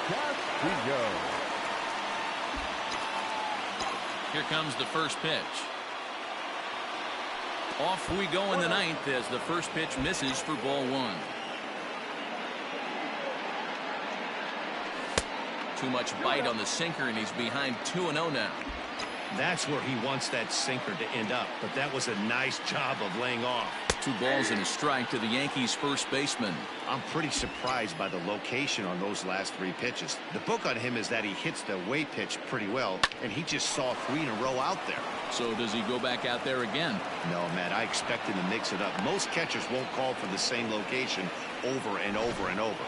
Castillo. Here comes the first pitch. Off we go in the 9th as the first pitch misses for ball 1. Too much bite on the sinker, and he's behind 2-0 now. That's where he wants that sinker to end up, but that was a nice job of laying off. 2 balls and a strike to the Yankees first baseman. I'm pretty surprised by the location on those last 3 pitches. The book on him is that he hits the away pitch pretty well, and he just saw 3 in a row out there. So does he go back out there again? No, Matt, I expect him to mix it up. Most catchers won't call for the same location over and over and over.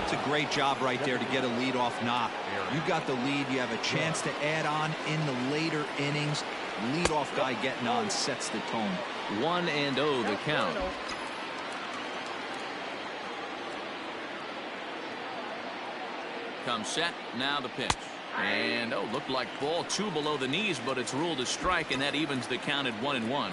It's a great job right there to get a leadoff knock. You got the lead. You have a chance to add on in the later innings. Leadoff guy getting on sets the tone. 1-0 the count. Comes set. Now the pitch. And looked like ball 2 below the knees, but it's ruled a strike, and that evens the count at 1-1.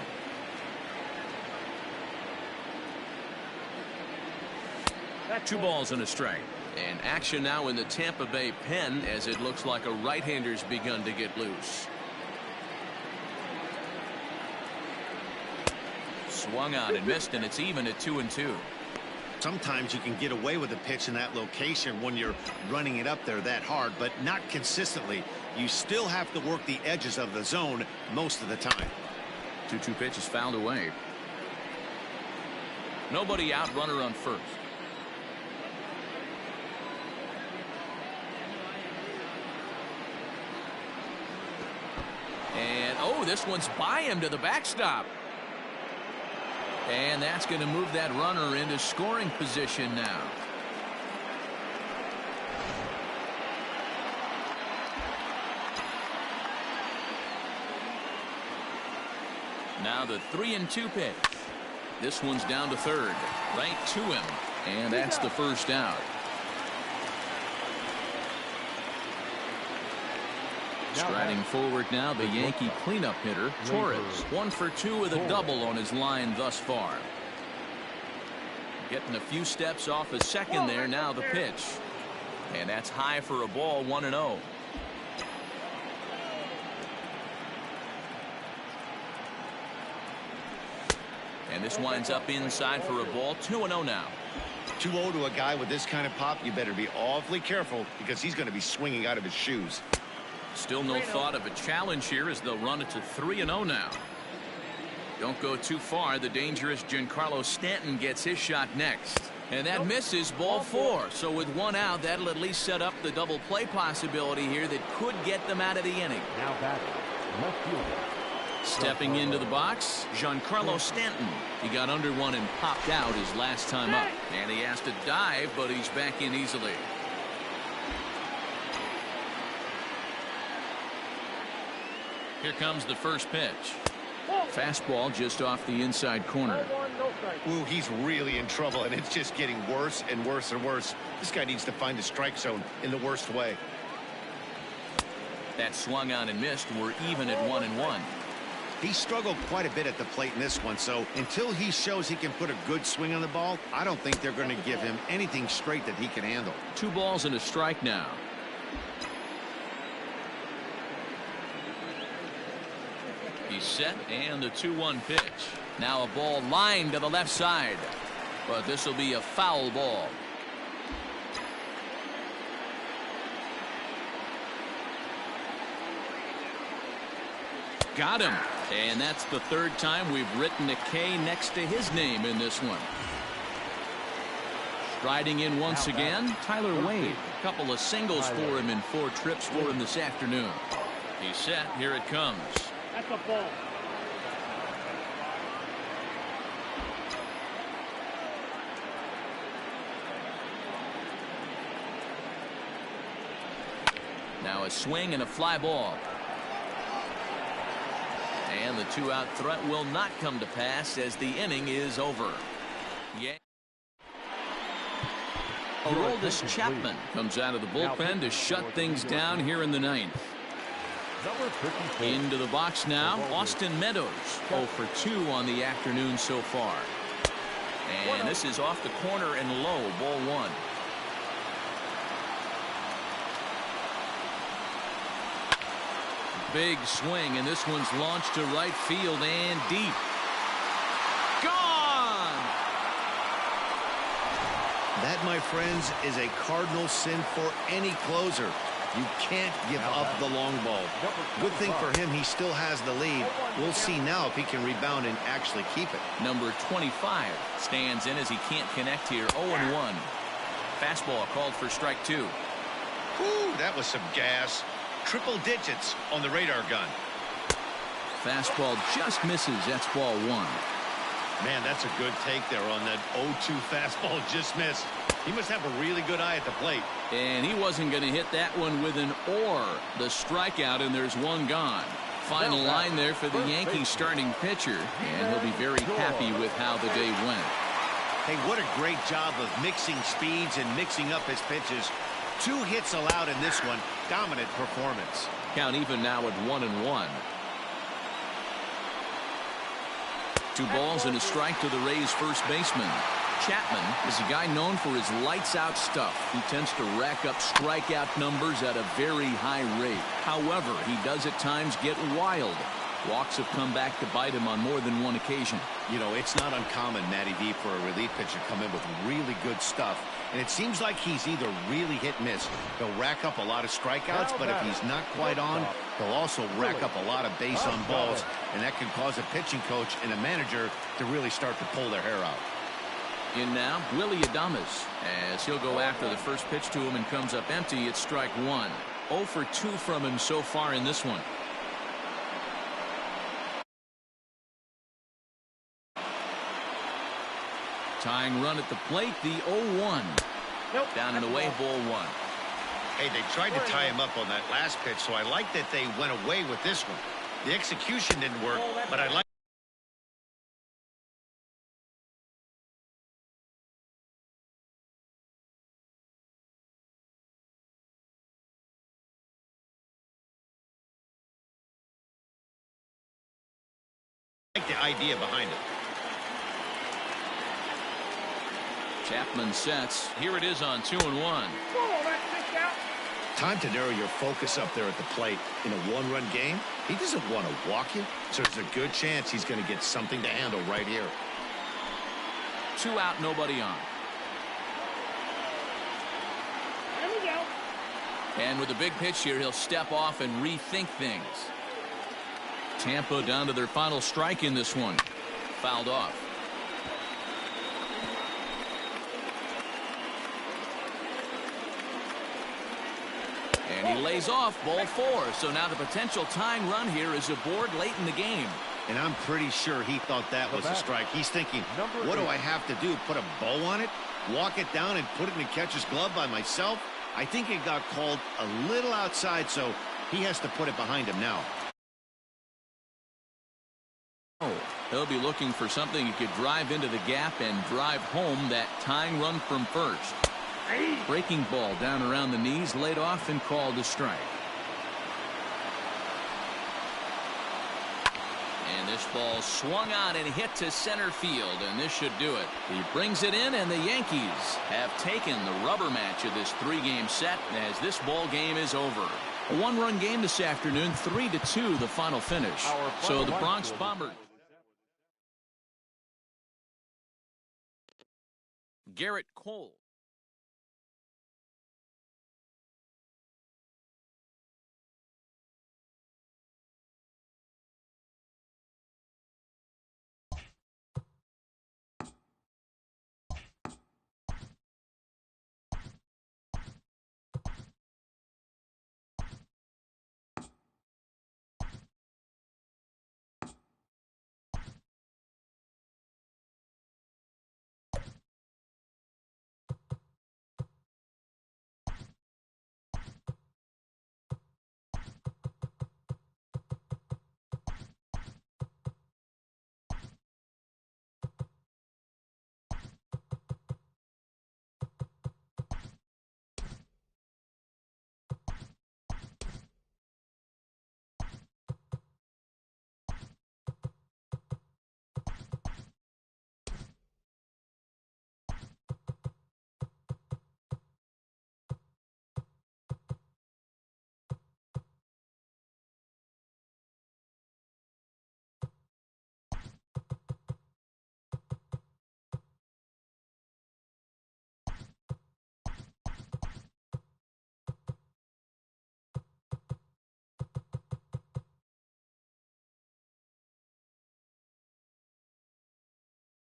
2 balls and a strike. And action now in the Tampa Bay pen as it looks like a right-hander's begun to get loose. Swung on and missed, and it's even at 2-2. Sometimes you can get away with a pitch in that location when you're running it up there that hard, but not consistently. You still have to work the edges of the zone most of the time. 2-2 pitch is fouled away. Nobody out, runner on first. And this one's by him to the backstop. And that's going to move that runner into scoring position now. Now the 3-2 pitch. This one's down to third. Right to him. And that's the first out. Striding forward now, the Yankee cleanup hitter, Torres. 1 for 2 with a double on his line thus far. Getting a few steps off a second there. Now the pitch. And that's high for a ball, 1-0. And this winds up inside for a ball, 2-0 now. 2-0 to a guy with this kind of pop, you better be awfully careful because he's going to be swinging out of his shoes. Still no thought of a challenge here as they'll run it to 3-0 now. Don't go too far. The dangerous Giancarlo Stanton gets his shot next. And that misses, ball 4. So with 1 out, that'll at least set up the double play possibility here that could get them out of the inning. Now batting, left fielder. Stepping into the box, Giancarlo Stanton. He got under one and popped out his last time up. And he has to dive, but he's back in easily. Here comes the first pitch. Fastball just off the inside corner. Ooh, he's really in trouble, and it's just getting worse and worse and worse. This guy needs to find the strike zone in the worst way. That swung on and missed. We're even at 1-1. He struggled quite a bit at the plate in this one, so until he shows he can put a good swing on the ball, I don't think they're going to give him anything straight that he can handle. 2 balls and a strike now. He's set, and the 2-1 pitch. Now a ball lined to the left side, but this will be a foul ball. Got him. And that's the 3rd time we've written a K next to his name in this one. Striding in once again, Tyler Wade. A couple of singles for him in 4 trips for him this afternoon. He's set. Here it comes. That's a ball. Now a swing and a fly ball. And the two-out threat will not come to pass as the inning is over. Yeah. Aroldis Chapman comes out of the bullpen to shut things down here in the ninth. Into the box now, Austin Meadows, 0 for 2 on the afternoon so far. And this is off the corner and low, ball 1. Big swing, and this one's launched to right field and deep. Gone! That, my friends, is a cardinal sin for any closer. You can't give up the long ball. Good thing for him, he still has the lead. We'll see now if he can rebound and actually keep it. Number 25 stands in as he can't connect here. 0-1. Fastball called for strike 2. Ooh, that was some gas. Triple digits on the radar gun. Fastball just misses. That's ball 1. Man, that's a good take there on that 0-2 fastball just missed. He must have a really good eye at the plate. And he wasn't going to hit that one with an or. The strikeout, and there's one gone. Final line there for the Yankees starting pitcher, and he'll be very happy with how the day went. Hey, what a great job of mixing speeds and mixing up his pitches. 2 hits allowed in this one. Dominant performance. Count even now at 1-1. 2 balls and a strike to the Rays first baseman. Chapman is a guy known for his lights-out stuff. He tends to rack up strikeout numbers at a very high rate. However, he does at times get wild. Walks have come back to bite him on more than one occasion. You know, it's not uncommon, Matty V, for a relief pitcher to come in with really good stuff. And it seems like he's either really hit and miss. He'll rack up a lot of strikeouts, but if he's not quite on, he'll also rack up a lot of base on balls. And that can cause a pitching coach and a manager to really start to pull their hair out. In now, Willie Adames, as he'll go after the first pitch to him and comes up empty. It's strike 1. 0 for 2 from him so far in this one. Tying run at the plate, the 0-1. Down and away, ball 1. Hey, they tried to tie him up on that last pitch, so I like that they went away with this one. The execution didn't work, but I like the idea behind it. Chapman sets. Here it is on 2-1. Time to narrow your focus up there at the plate. In a one-run game, he doesn't want to walk you, so there's a good chance he's going to get something to handle right here. 2 out, nobody on. And with a big pitch here, he'll step off and rethink things. Tampa down to their final strike in this one. Fouled off. And he lays off, ball 4. So now the potential tying run here is aboard late in the game. And I'm pretty sure he thought that was a strike. He's thinking, what do I have to do? Put a bow on it? Walk it down and put it in the catcher's glove by myself? I think it got called a little outside, so he has to put it behind him now. He'll be looking for something he could drive into the gap and drive home that tying run from first. Breaking ball down around the knees, laid off and called a strike. And this ball swung on and hit to center field, and this should do it. He brings it in, and the Yankees have taken the rubber match of this 3-game set as this ball game is over. A 1-run game this afternoon, 3-2 the final finish. So the Bronx Bombers. Garrett Cole